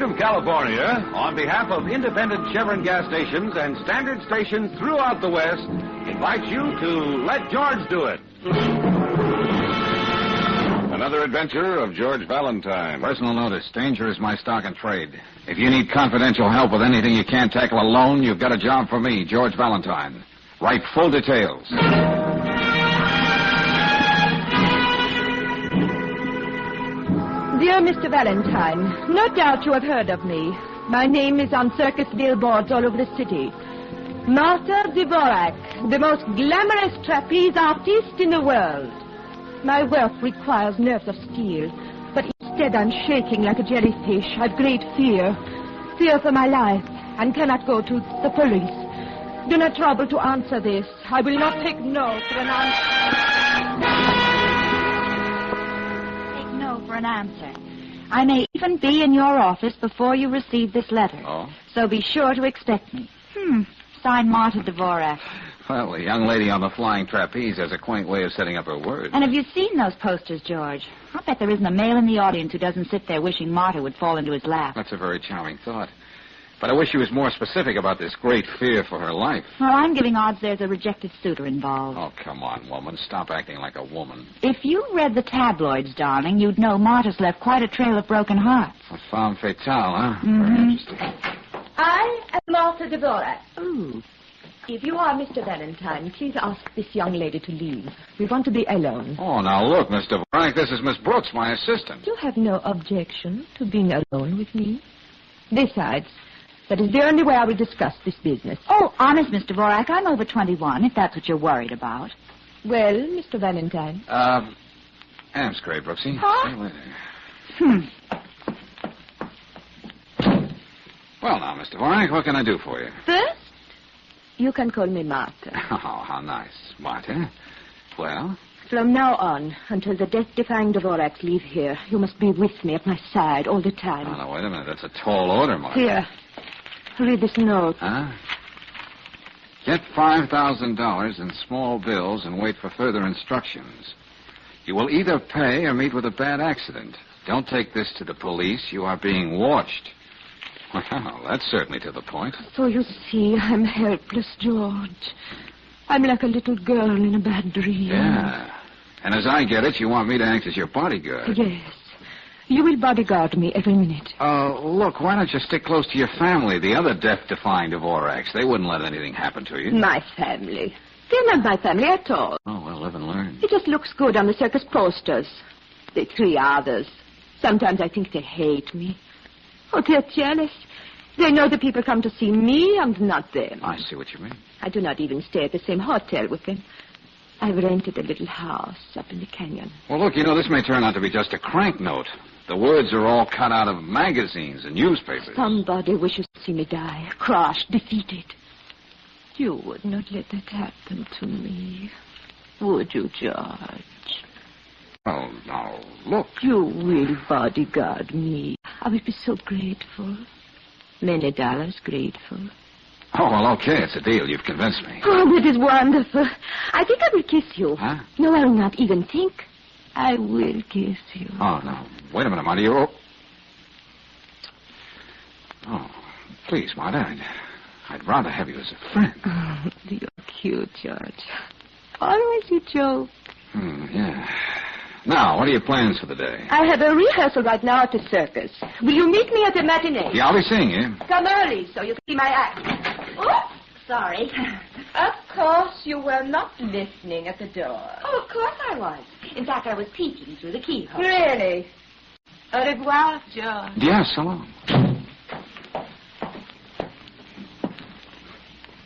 Government of California, on behalf of independent Chevron gas stations and standard stations throughout the West, invites you to Let George Do It. Another adventure of George Valentine. Personal notice. Danger is my stock and trade. If you need confidential help with anything you can't tackle alone, you've got a job for me, George Valentine. Write full details. Dear Mr. Valentine, no doubt you have heard of me. My name is on circus billboards all over the city. Martha Devorak, the most glamorous trapeze artist in the world. My wealth requires nerves of steel, but instead I'm shaking like a jellyfish. I've great fear. Fear for my life, and cannot go to the police. Do not trouble to answer this. I will not take no for an answer. For an answer. I may even be in your office before you receive this letter. Oh? So be sure to expect me. Signed Martha Devorak. Well, the young lady on the flying trapeze has a quaint way of setting up her words. And have you seen those posters, George? I bet there isn't a male in the audience who doesn't sit there wishing Martha would fall into his lap. That's a very charming thought. But I wish she was more specific about this great fear for her life. Well, I'm giving odds there's a rejected suitor involved. Oh, come on, woman. Stop acting like a woman. If you read the tabloids, darling, you'd know Martha's left quite a trail of broken hearts. A femme fatale, huh? Mm-hmm. Very interesting. I am Martha Devorak. Ooh. If you are Mr. Valentine, please ask this young lady to leave. We want to be alone. Oh, now look, Mr. Frank, this is Miss Brooks, my assistant. You have no objection to being alone with me? Besides, that is the only way I will discuss this business. Oh, honest, Mr. Devorak, I'm over 21, if that's what you're worried about. Well, Mr. Valentine. Am's great, Brooksy. Huh? See you later. Well, now, Mr. Warwick, what can I do for you? First, you can call me Martha. Oh, how nice. Martha. Well? From now on, until the death-defying Devoraks leave here, you must be with me at my side all the time. Oh, now, wait a minute. That's a tall order, Martha. Here. Read this note. Huh? Get $5,000 in small bills and wait for further instructions. You will either pay or meet with a bad accident. Don't take this to the police. You are being watched. Well, that's certainly to the point. So you see, I'm helpless, George. I'm like a little girl in a bad dream. Yeah. And as I get it, you want me to act as your bodyguard. Yes. You will bodyguard me every minute. Look, why don't you stick close to your family, the other death-defying Devoraks? They wouldn't let anything happen to you. My family. They're not my family at all. Oh, well, live and learn. It just looks good on the circus posters. The three others. Sometimes I think they hate me. Oh, they're jealous. They know the people come to see me and not them. I see what you mean. I do not even stay at the same hotel with them. I've rented a little house up in the canyon. Well, look, this may turn out to be just a crank note. The words are all cut out of magazines and newspapers. Somebody wishes to see me die, crushed, defeated. You would not let that happen to me, would you, George? Oh, now, look. You will bodyguard me. I will be so grateful. Many dollars grateful. Oh, well, okay, it's a deal. You've convinced me. Oh, that is wonderful. I think I will kiss you. Huh? No, I will not even think. I will kiss you. Oh, no. Wait a minute, Marty. You're... Oh, please, Marta. I'd rather have you as a friend. Oh, you're cute, George. Always you joke. Yeah. Now, what are your plans for the day? I have a rehearsal right now at the circus. Will you meet me at the matinee? Yeah, I'll be seeing you. Come early so you can see my act. Oops, sorry. Of course, you were not listening at the door. Oh, of course I was. In fact, I was peeking through the keyhole. Really? Au revoir, George. Yes, so long.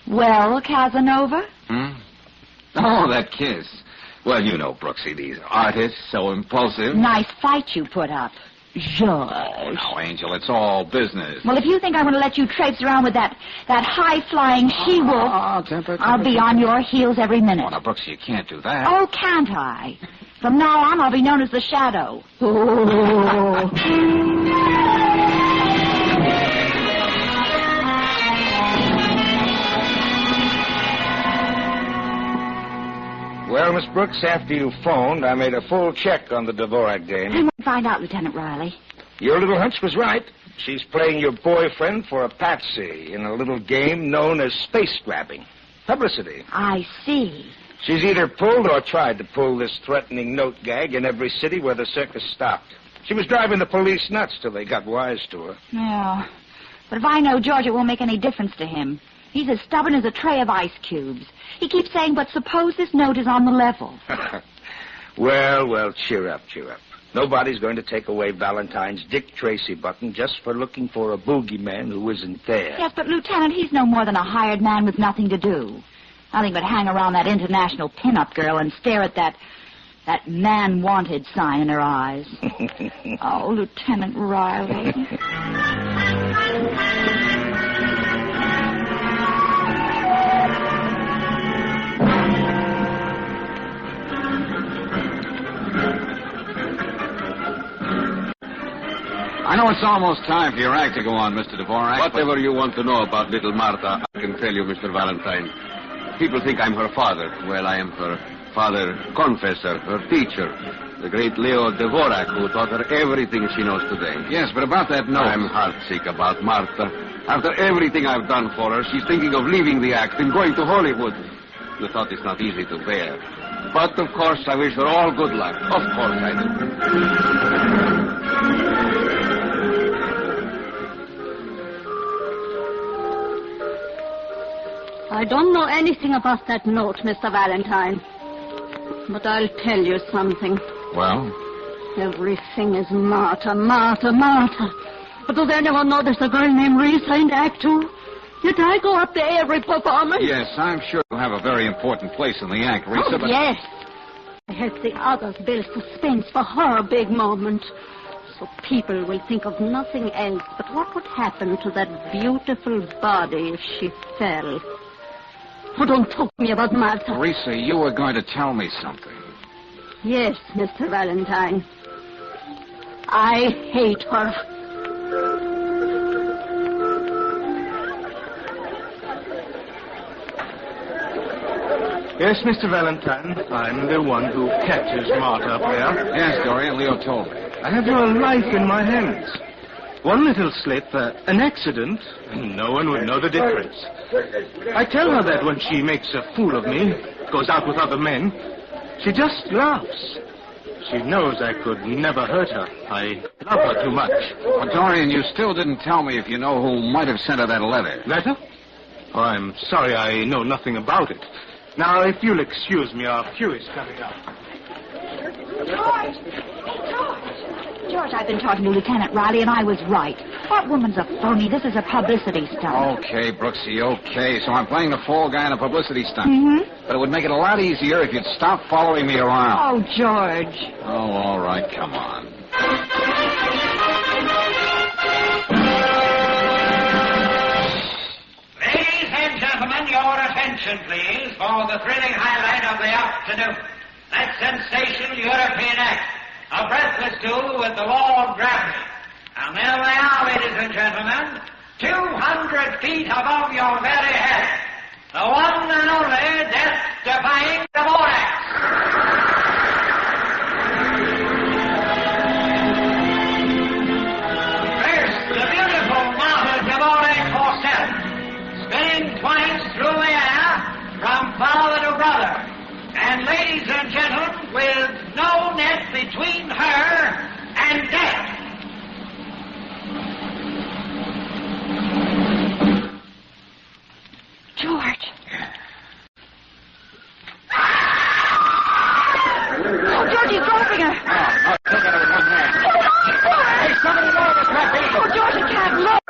Well, Casanova? Oh, that kiss. Well, you know, Brooksy, these artists, so impulsive. Nice fight you put up. George. Oh, no, Angel, it's all business. Well, if you think I'm going to let you traipse around with that high-flying she-wolf, I'll be on your heels every minute. Oh, now, Brooksy, you can't do that. Oh, can't I? From now on, I'll be known as the Shadow. Oh. Well, Miss Brooks, after you phoned, I made a full check on the Devorak dame. I want to find out, Lieutenant Riley. Your little hunch was right. She's playing your boyfriend for a patsy in a little game known as space grabbing. Publicity. I see. She's either pulled or tried to pull this threatening note gag in every city where the circus stopped. She was driving the police nuts till they got wise to her. Yeah. But if I know George, it won't make any difference to him. He's as stubborn as a tray of ice cubes. He keeps saying, but suppose this note is on the level. Well, cheer up. Nobody's going to take away Valentine's Dick Tracy button just for looking for a boogeyman who isn't there. Yes, but, Lieutenant, he's no more than a hired man with nothing to do. Nothing but hang around that international pin-up girl and stare at that man-wanted sign in her eyes. Oh, Lieutenant Riley. I know it's almost time for your act to go on, Mr. Devorak. Whatever you want to know about little Martha, I can tell you, Mr. Valentine. People think I'm her father. Well, I am her father confessor, her teacher, the great Leo Devorak, who taught her everything she knows today. Yes, but about that note... I'm heartsick about Martha. After everything I've done for her, she's thinking of leaving the act and going to Hollywood. The thought is not easy to bear. But, of course, I wish her all good luck. Of course I do. I don't know anything about that note, Mr. Valentine. But I'll tell you something. Well? Everything is Martha. But do they never know there's a girl named Risa in Act 2? Did I go up there every performance? Yes, I'm sure you'll have a very important place in the act, Risa, but... Yes. I help the others build suspense for her big moment. So people will think of nothing else but what would happen to that beautiful body if she fell. Oh, don't talk to me about Martha. Risa, you were going to tell me something. Yes, Mr. Valentine. I hate her. Yes, Mr. Valentine. I'm the one who catches Martha up there. Yes, Dorian, Leo told me. I have your life in my hands. One little slip, an accident, no one would know the difference. I tell her that when she makes a fool of me, goes out with other men, she just laughs. She knows I could never hurt her. I love her too much. Well, Dorian, you still didn't tell me if you know who might have sent her that letter. Letter? Oh, I'm sorry I know nothing about it. Now, if you'll excuse me, our cue is coming up. George, I've been talking to Lieutenant Riley, and I was right. That woman's a phony. This is a publicity stunt. Okay, Brooksy, okay. So I'm playing the fall guy in a publicity stunt. Mm-hmm. But it would make it a lot easier if you'd stop following me around. Oh, George. Oh, all right, come on. Ladies and gentlemen, your attention, please, for the thrilling highlight of the afternoon. That sensational European act. A breathless duel with the law of gravity. And there they are, ladies and gentlemen, 200 feet above your very head. The one and only death-defying Devorak. First, the beautiful Martha Devorak herself, spinning twice through the air from father to brother. And ladies and gentlemen, with no net between her and death. George. Oh, George, he's dropping her. Oh, look at her with one hand. Hey, somebody lower this trapeze. Oh, George, he can't look.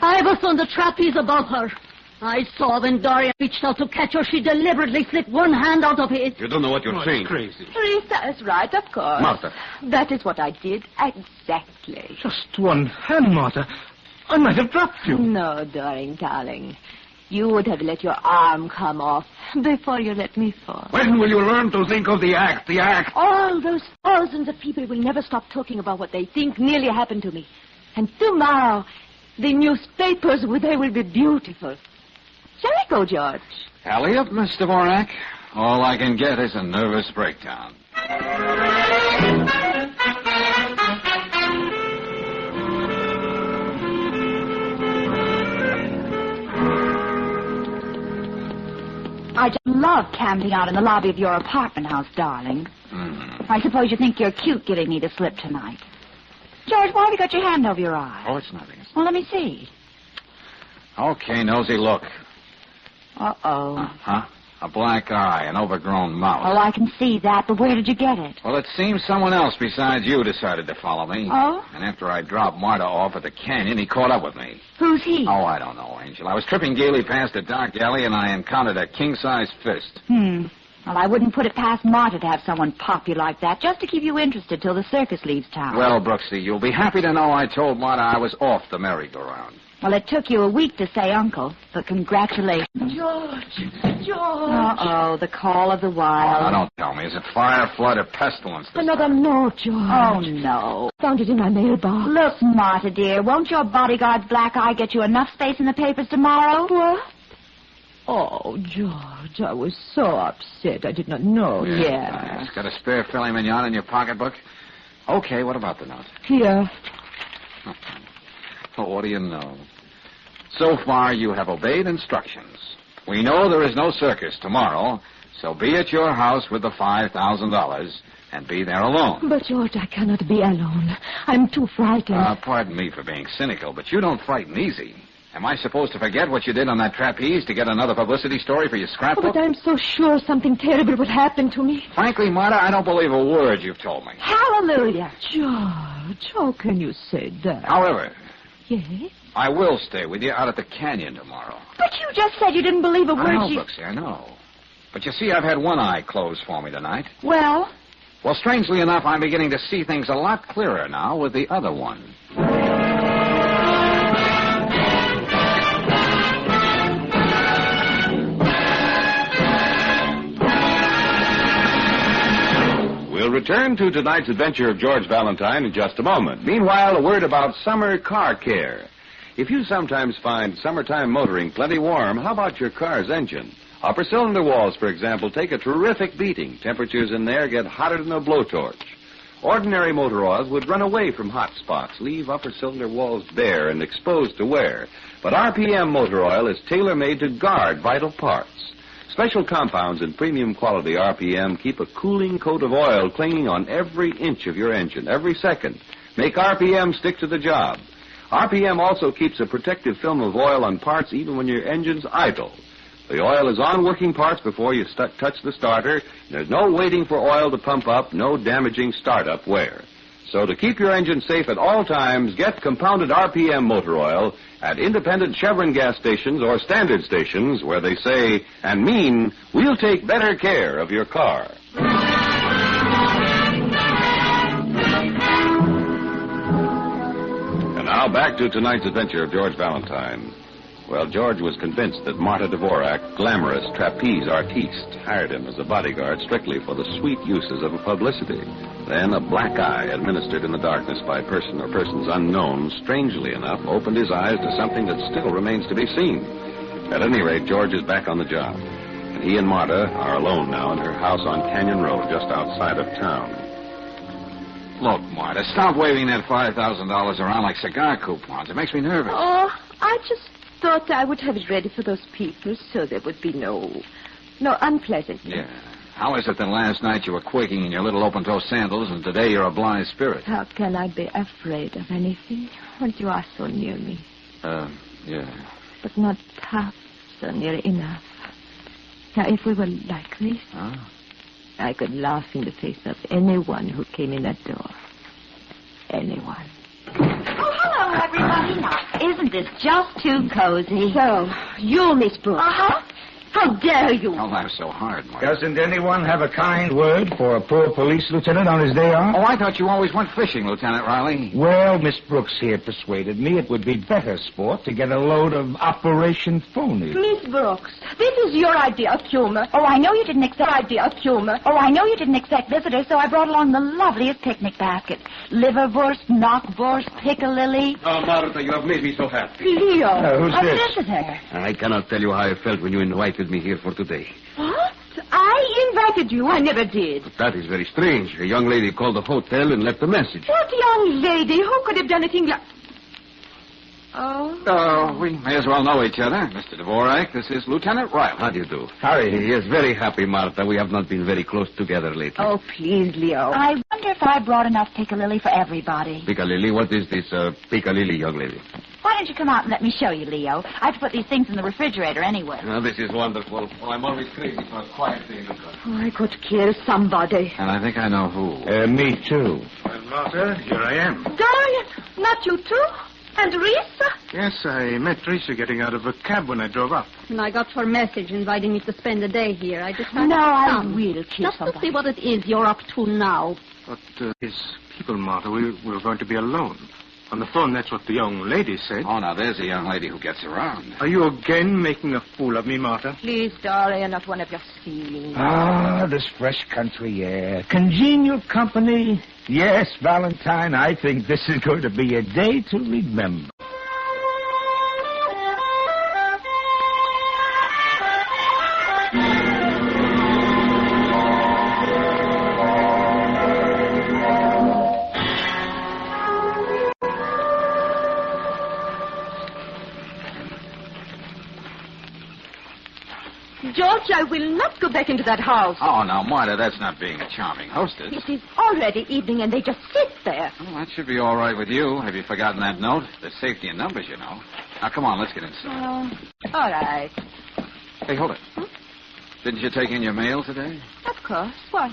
I was on the trapeze above her. I saw when Dorian reached out to catch her, she deliberately slipped one hand out of it. You don't know what you're saying. Crazy. Risa is right, of course. Martha. That is what I did, exactly. Just one hand, Martha. I might have dropped you. No, darling. You would have let your arm come off before you let me fall. When will you learn to think of the act? All those thousands of people will never stop talking about what they think nearly happened to me. And tomorrow, the newspapers, they will be beautiful. Shall we go, George? Alley up, Miss Devorak. All I can get is a nervous breakdown. I just love camping out in the lobby of your apartment house, darling. I suppose you think you're cute giving me the slip tonight. George, why have you got your hand over your eye? Oh, it's nothing. Well, let me see. Okay, nosy, look. Uh-oh. Uh-huh. A black eye, an overgrown mouth. Oh, I can see that, but where did you get it? Well, it seems someone else besides you decided to follow me. Oh? And after I dropped Marta off at the canyon, he caught up with me. Who's he? Oh, I don't know, Angel. I was tripping gaily past a dark alley, and I encountered a king-size fist. Well, I wouldn't put it past Marta to have someone pop you like that, just to keep you interested till the circus leaves town. Well, Brooksy, you'll be happy to know I told Marta I was off the merry-go-round. Well, it took you a week to say uncle, but congratulations. George. Uh-oh, the call of the wild. Now, don't tell me. Is it fire, flood, or pestilence? Another note, George. Oh, no. Found it in my mailbox. Look, Marta, dear, won't your bodyguard's black eye get you enough space in the papers tomorrow? What? Oh, George, I was so upset. I did not know. Yeah. Got a spare filet mignon in your pocketbook? Okay, what about the note? Here. Well, what do you know? So far, you have obeyed instructions. We know there is no circus tomorrow, so be at your house with the $5,000 and be there alone. But, George, I cannot be alone. I'm too frightened. Pardon me for being cynical, but you don't frighten easy. Am I supposed to forget what you did on that trapeze to get another publicity story for your scrapbook? But I'm so sure something terrible would happen to me. Frankly, Marta, I don't believe a word you've told me. Hallelujah. George, how can you say that? However, Yes? I will stay with you out at the canyon tomorrow. But you just said you didn't believe a word I know, she... Brooksy, I know. But you see, I've had one eye closed for me tonight. Well? Well, strangely enough, I'm beginning to see things a lot clearer now with the other one. We'll return to tonight's adventure of George Valentine in just a moment. Meanwhile, a word about summer car care. If you sometimes find summertime motoring plenty warm, how about your car's engine? Upper cylinder walls, for example, take a terrific beating. Temperatures in there get hotter than a blowtorch. Ordinary motor oils would run away from hot spots, leave upper cylinder walls bare and exposed to wear. But RPM motor oil is tailor-made to guard vital parts. Special compounds in premium quality RPM keep a cooling coat of oil clinging on every inch of your engine, every second. Make RPM stick to the job. RPM also keeps a protective film of oil on parts even when your engine's idle. The oil is on working parts before you touch the starter. There's no waiting for oil to pump up, no damaging startup wear. So to keep your engine safe at all times, get compounded RPM motor oil at independent Chevron gas stations or standard stations where they say and mean, we'll take better care of your car. And now back to tonight's adventure of George Valentine. Well, George was convinced that Marta Devorak, glamorous trapeze artiste, hired him as a bodyguard strictly for the sweet uses of publicity. Then a black eye, administered in the darkness by a person or persons unknown, strangely enough, opened his eyes to something that still remains to be seen. At any rate, George is back on the job. And he and Marta are alone now in her house on Canyon Road, just outside of town. Look, Marta, stop waving that $5,000 around like cigar coupons. It makes me nervous. Oh, I just thought I would have it ready for those people so there would be no unpleasantness. Yeah. How is it that last night you were quaking in your little open-toe sandals and today you're a blithe spirit? How can I be afraid of anything when you are so near me? Yeah. But not half so near enough. Now, if we were like this, I could laugh in the face of anyone who came in that door. Anyone. Oh, hello, everybody. Now, isn't this just too cozy? So, you, Miss Brooks. Uh-huh. How dare you? Don't laugh so hard, Martha. Doesn't anyone have a kind word for a poor police lieutenant on his day off? Oh, I thought you always went fishing, Lieutenant Riley. Well, Miss Brooks here persuaded me it would be better sport to get a load of Operation Phony. Miss Brooks, this is your idea of humor. Oh, I know you didn't expect... Idea of humor. Oh, I know you didn't expect visitors, so I brought along the loveliest picnic basket. Liverwurst, knockwurst, piccalilli. Oh, Martha, you have made me so happy. Leo. Who's A this? visitor. I cannot tell you how I felt when you invited me here for today. What? I invited you. I never did. But that is very strange. A young lady called the hotel and left a message. What young lady? Who could have done a thing like... Oh? Oh, we may as well know each other. Mr. Devorak, this is Lieutenant Riley. How do you do? Howdy. Yes, very happy, Martha. We have not been very close together lately. Oh, please, Leo. I wonder if I brought enough piccalilli for everybody. Piccalilli? What is this Piccalilli, young lady? Why don't you come out and let me show you, Leo? I have to put these things in the refrigerator anyway. Now, this is wonderful. Well, I'm always crazy for a quiet day in the country. Oh, I could kill somebody. And I think I know who. Me too. Well, Martha, here I am. Dorian, not you too? And Risa? Yes, I met Teresa getting out of a cab when I drove up. And I got her message inviting me to spend the day here. I decided No, to I come. will kill Just to somebody. see what it is you're up to now. But his people, Martha, we were going to be alone. On the phone, that's what the young lady said. Oh, now, there's a young lady who gets around. Are you again making a fool of me, Martha? Please, Dorian, not one of your feelings. Ah, this fresh country air. Congenial company. Yes, Valentine, I think this is going to be a day to remember. George, I will not go back into that house. Oh, now, Martha, that's not being a charming hostess. It is already evening and they just sit there. Well, that should be all right with you. Have you forgotten that note? There's safety in numbers, you know. Now, come on, let's get inside. All right. Hey, hold it. Didn't you take in your mail today? Of course. What?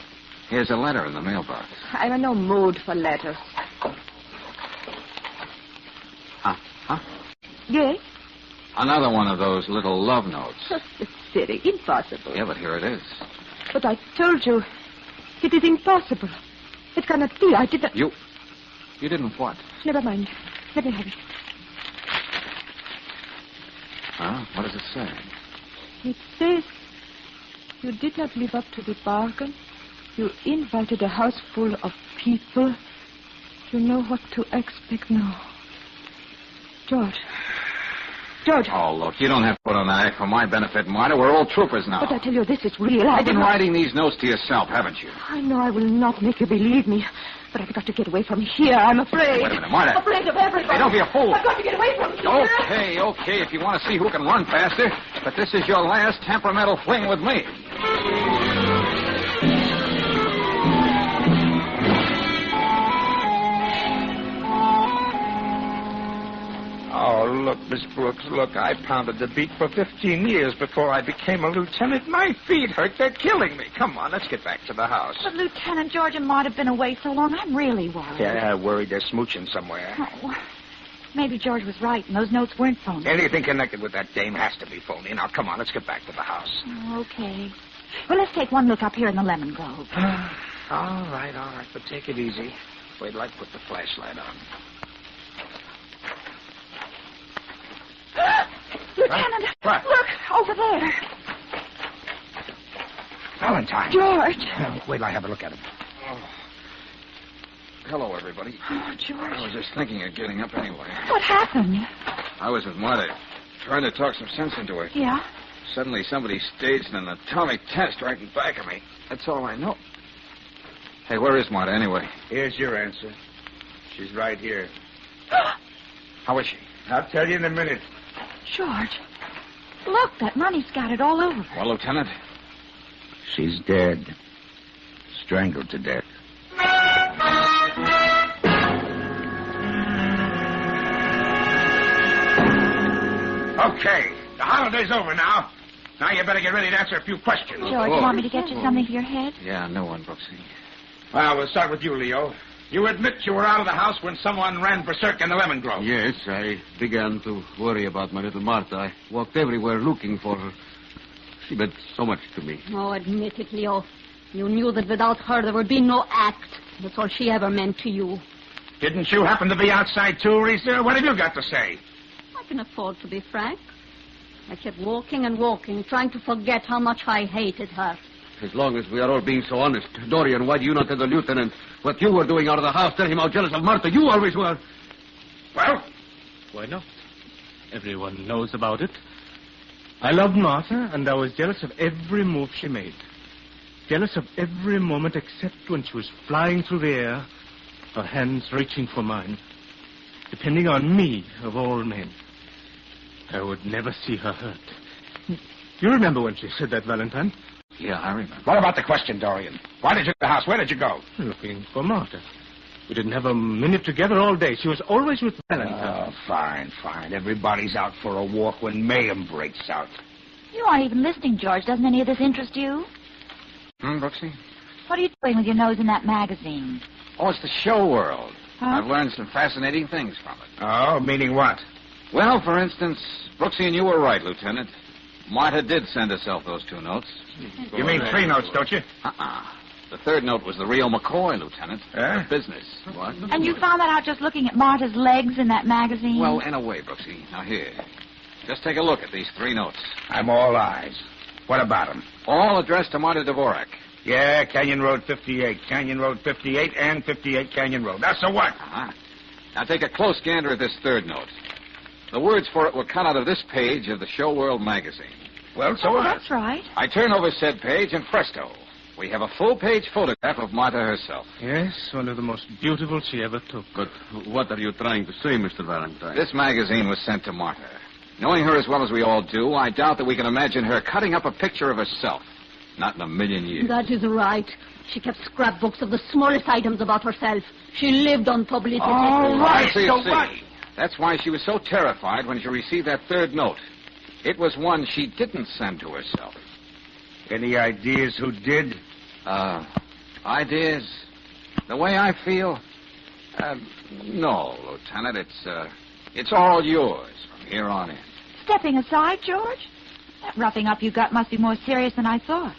Here's a letter in the mailbox. I'm in no mood for letters. Huh? Yes? Another one of those little love notes. It's silly. Impossible. Yeah, but here it is. But I told you, it is impossible. It cannot be. I didn't... You didn't what? Never mind. Let me have it. Huh? What does it say? It says you did not live up to the bargain. You invited a house full of people. You know what to expect now. George. Oh, look, you don't have to put on that act for my benefit, Martha. We're all troopers now. But I tell you, this is real. You've been writing these notes to yourself, haven't you? I know I will not make you believe me. But I've got to get away from here. I'm afraid. Wait a minute, Martha. Afraid of everybody. Hey, don't be a fool. I've got to get away from here. Okay, if you want to see who can run faster. But this is your last temperamental fling with me. Oh, look, Miss Brooks, look. I pounded the beat for 15 years before I became a lieutenant. My feet hurt. They're killing me. Come on, let's get back to the house. But Lieutenant George and Maud have been away so long, I'm really worried. Yeah, worried they're smooching somewhere. Oh, maybe George was right, and those notes weren't phony. Anything connected with that dame has to be phony. Now, come on, let's get back to the house. Oh, okay. Well, let's take one look up here in the lemon grove. All right, but take it easy. Wait till I put the flashlight on. Lieutenant, What? look, over there. Valentine. George. Wait till I have a look at him. Hello, everybody. Oh, George. I was just thinking of getting up anyway. What happened? I was with Martha, trying to talk some sense into her. Yeah? Suddenly, somebody staged an atomic test right in back of me. That's all I know. Hey, where is Martha, anyway? Here's your answer. She's right here. How is she? I'll tell you in a minute. George, look, that money scattered all over her. Well, Lieutenant? She's dead. Strangled to death. Okay, the holiday's over now. Now you better get ready to answer a few questions. George, you want me to get you something for your head? Yeah, no one, Brooksy. Well, we'll start with you, Leo. You admit you were out of the house when someone ran berserk in the lemon grove. Yes, I began to worry about my little Martha. I walked everywhere looking for her. She meant so much to me. Oh, admit it, Leo. You knew that without her there would be no act. That's all she ever meant to you. Didn't you happen to be outside too, Risa? What have you got to say? I can afford to be frank. I kept walking and walking, trying to forget how much I hated her. As long as we are all being so honest. Dorian, why do you not tell the lieutenant what you were doing out of the house? Tell him how jealous of Martha you always were. Well? Why not? Everyone knows about it. I loved Martha, and I was jealous of every move she made. Jealous of every moment except when she was flying through the air, her hands reaching for mine, depending on me of all men. I would never see her hurt. You remember when she said that, Valentine? Yeah, I remember. What about the question, Dorian? Why did you leave the house? Where did you go? Looking for Martha. We didn't have a minute together all day. She was always with Valentine. Oh, fine. Everybody's out for a walk when mayhem breaks out. You aren't even listening, George. Doesn't any of this interest you? Brooksy? What are you doing with your nose in that magazine? Oh, it's the show world. Huh? I've learned some fascinating things from it. Oh, meaning what? Well, for instance, Brooksy and you were right, Lieutenant. Martha did send herself those 2 notes. You mean 3 notes, don't you? The 3rd note was the real McCoy, Lieutenant. Eh? The business. What? And you found that out just looking at Martha's legs in that magazine? Well, in a way, Brooksy. Now, here. Just take a look at these 3 notes. I'm all eyes. What about them? All addressed to Martha Devorak. Yeah, Canyon Road 58. Canyon Road 58 and 58 Canyon Road. That's a what? Now, take a close gander at this 3rd note. The words for it were cut out of this page of the Show World magazine. Well, so Oh, what? that's right. I turn over said page, and presto, we have a full-page photograph of Martha herself. Yes, one of the most beautiful she ever took. But what are you trying to say, Mr. Valentine? This magazine was sent to Martha. Knowing her as well as we all do, I doubt that we can imagine her cutting up a picture of herself. Not in a million years. That is right. She kept scrapbooks of the smallest items about herself. She lived on publicity. All right, So you so see, what? that's why she was so terrified when she received that 3rd note. It was one she didn't send to herself. Any ideas who did? Ideas? The way I feel? No, Lieutenant. It's all yours from here on in. Stepping aside, George? That roughing up you got must be more serious than I thought.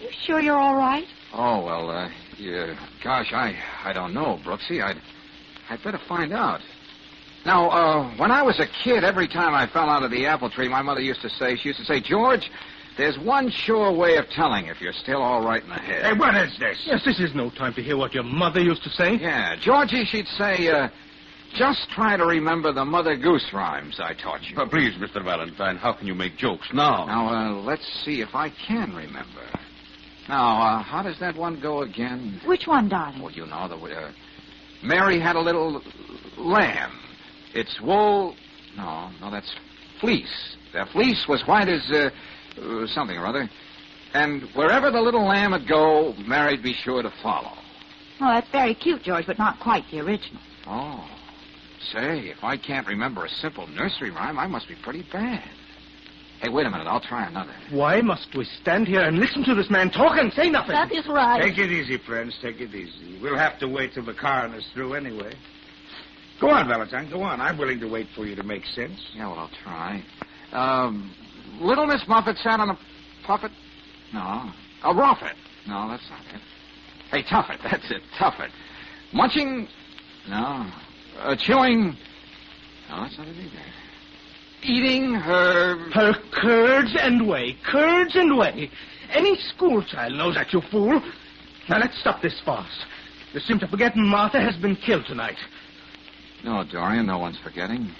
You sure you're all right? Oh, well, gosh, I don't know, Brooksy. I'd better find out. Now, when I was a kid, every time I fell out of the apple tree, my mother used to say, George, there's one sure way of telling if you're still all right in the head. Hey, what is this? Yes, this is no time to hear what your mother used to say. Yeah, Georgie, she'd say, just try to remember the Mother Goose rhymes I taught you. Please, Mr. Valentine, how can you make jokes now? Now, let's see if I can remember. Now, how does that one go again? Which one, darling? Well, you know, Mary had a little lamb. Its wool... No, that's fleece. The fleece was white as, something or other. And wherever the little lamb would go, Mary'd be sure to follow. Oh, that's very cute, George, but not quite the original. Oh. Say, if I can't remember a simple nursery rhyme, I must be pretty bad. Hey, wait a minute. I'll try another. Why must we stand here and listen to this man talk and say nothing? That is right. Take it easy, friends. Take it easy. We'll have to wait till the coroner's through anyway. Go on, Valentine. Go on. I'm willing to wait for you to make sense. Yeah, well, I'll try. Little Miss Muffet sat on a puppet? No. A roffet? No, that's not it. Hey, Tuffet. That's it. Tuffet. Munching? No. Chewing? No, that's not it either. Eating her... Her curds and whey. Curds and whey. Any schoolchild knows that, you fool. Now, let's stop this farce. You seem to forget Martha has been killed tonight. No, Dorian, no one's forgetting.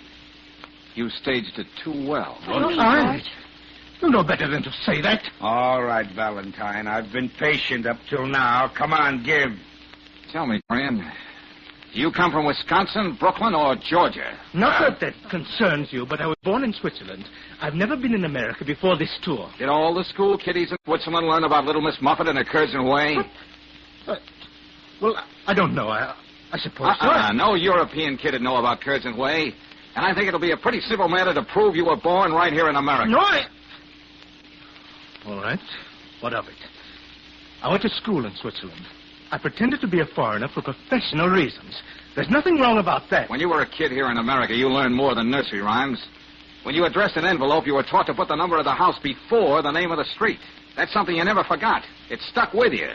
You staged it too well. Valentine? You know better than to say that. All right, Valentine. I've been patient up till now. Come on, give. Tell me, Dorian, do you come from Wisconsin, Brooklyn, or Georgia? Not that concerns you, but I was born in Switzerland. I've never been in America before this tour. Did all the school kiddies in Switzerland learn about Little Miss Muffet and her curds and whey? Well, I don't know. I suppose so. No European kid would know about curds and whey. And I think it'll be a pretty simple matter to prove you were born right here in America. No, All right. What of it? I went to school in Switzerland. I pretended to be a foreigner for professional reasons. There's nothing wrong about that. When you were a kid here in America, you learned more than nursery rhymes. When you addressed an envelope, you were taught to put the number of the house before the name of the street. That's something you never forgot. It stuck with you.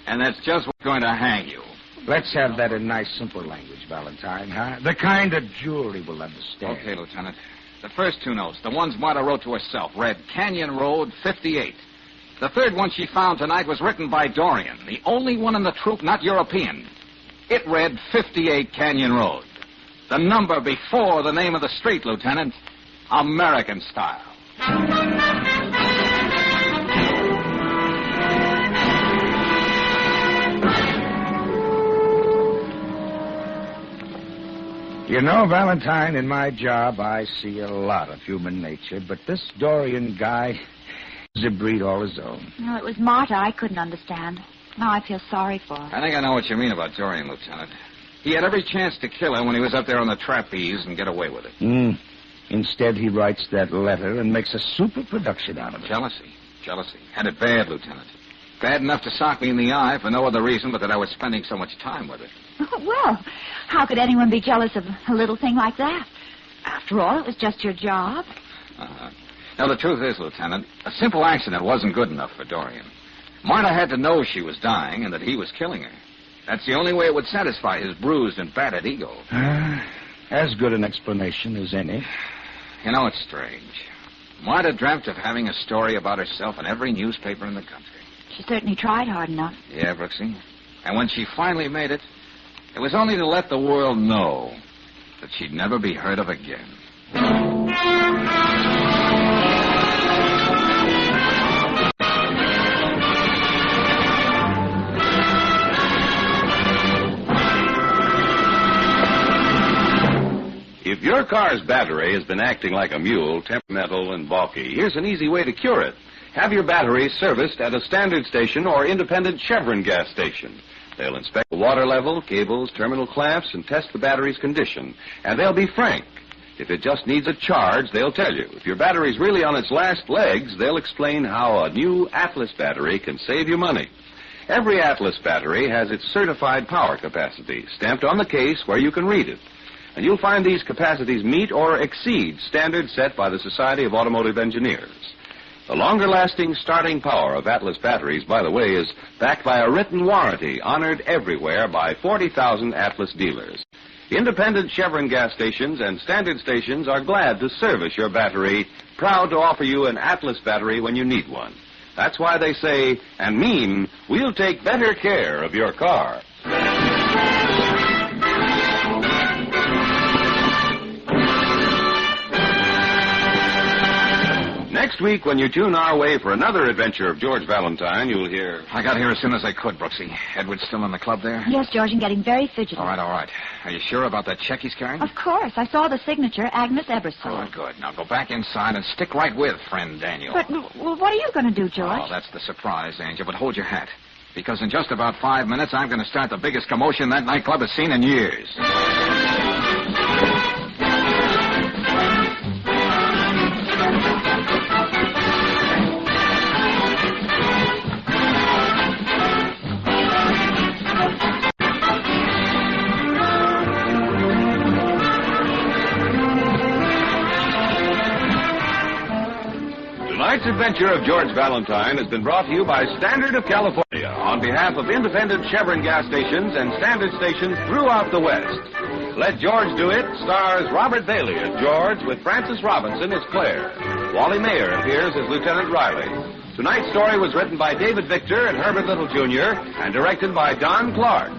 And that's just what's going to hang you. Let's have that in nice, simple language, Valentine, huh? The kind a jury will understand. Okay, Lieutenant. The first two notes, the ones Marta wrote to herself, read Canyon Road 58. The third one she found tonight was written by Dorian, the only one in the troop not European. It read 58 Canyon Road. The number before the name of the street, Lieutenant. American style. You know, Valentine, in my job, I see a lot of human nature, but this Dorian guy is a breed all his own. No, it was Marta I couldn't understand. Now I feel sorry for her. I think I know what you mean about Dorian, Lieutenant. He had every chance to kill her when he was up there on the trapeze and get away with it. Instead, he writes that letter and makes a super production out of it. Jealousy. Had it bad, Lieutenant. Bad enough to sock me in the eye for no other reason but that I was spending so much time with her. Well, how could anyone be jealous of a little thing like that? After all, it was just your job. Now, the truth is, Lieutenant, a simple accident wasn't good enough for Dorian. Marta had to know she was dying and that he was killing her. That's the only way it would satisfy his bruised and battered ego. As good an explanation as any. You know, it's strange. Marta dreamt of having a story about herself in every newspaper in the country. She certainly tried hard enough. Yeah, Brooksy. And when she finally made it, it was only to let the world know that she'd never be heard of again. If your car's battery has been acting like a mule, temperamental and balky, here's an easy way to cure it. Have your battery serviced at a standard station or independent Chevron gas station. They'll inspect the water level, cables, terminal clamps, and test the battery's condition. And they'll be frank. If it just needs a charge, they'll tell you. If your battery's really on its last legs, they'll explain how a new Atlas battery can save you money. Every Atlas battery has its certified power capacity stamped on the case where you can read it. And you'll find these capacities meet or exceed standards set by the Society of Automotive Engineers. The longer-lasting starting power of Atlas batteries, by the way, is backed by a written warranty honored everywhere by 40,000 Atlas dealers. Independent Chevron gas stations and standard stations are glad to service your battery, proud to offer you an Atlas battery when you need one. That's why they say and mean, we'll take better care of your car. Next week, when you tune our way for another adventure of George Valentine, you'll hear... I got here as soon as I could, Brooksy. Edward's still in the club there? Yes, George, and getting very fidgety. All right. Are you sure about that check he's carrying? Of course. I saw the signature, Agnes Ebersole. Oh, good. Now go back inside and stick right with friend Daniel. But, well, what are you going to do, George? Oh, that's the surprise, Angel. But hold your hat. Because in just about 5 minutes, I'm going to start the biggest commotion that nightclub has seen in years. Tonight's adventure of George Valentine has been brought to you by Standard of California on behalf of independent Chevron gas stations and standard stations throughout the West. Let George Do It stars Robert Bailey as George with Frances Robinson as Claire. Wally Mayer appears as Lieutenant Riley. Tonight's story was written by David Victor and Herbert Little Jr. and directed by Don Clark.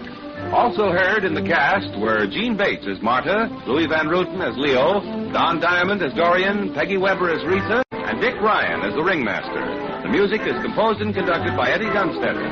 Also heard in the cast were Gene Bates as Marta, Louis Van Ruten as Leo, Don Diamond as Dorian, Peggy Weber as Rita, and Dick Ryan as the ringmaster. The music is composed and conducted by Eddie Dunstetter.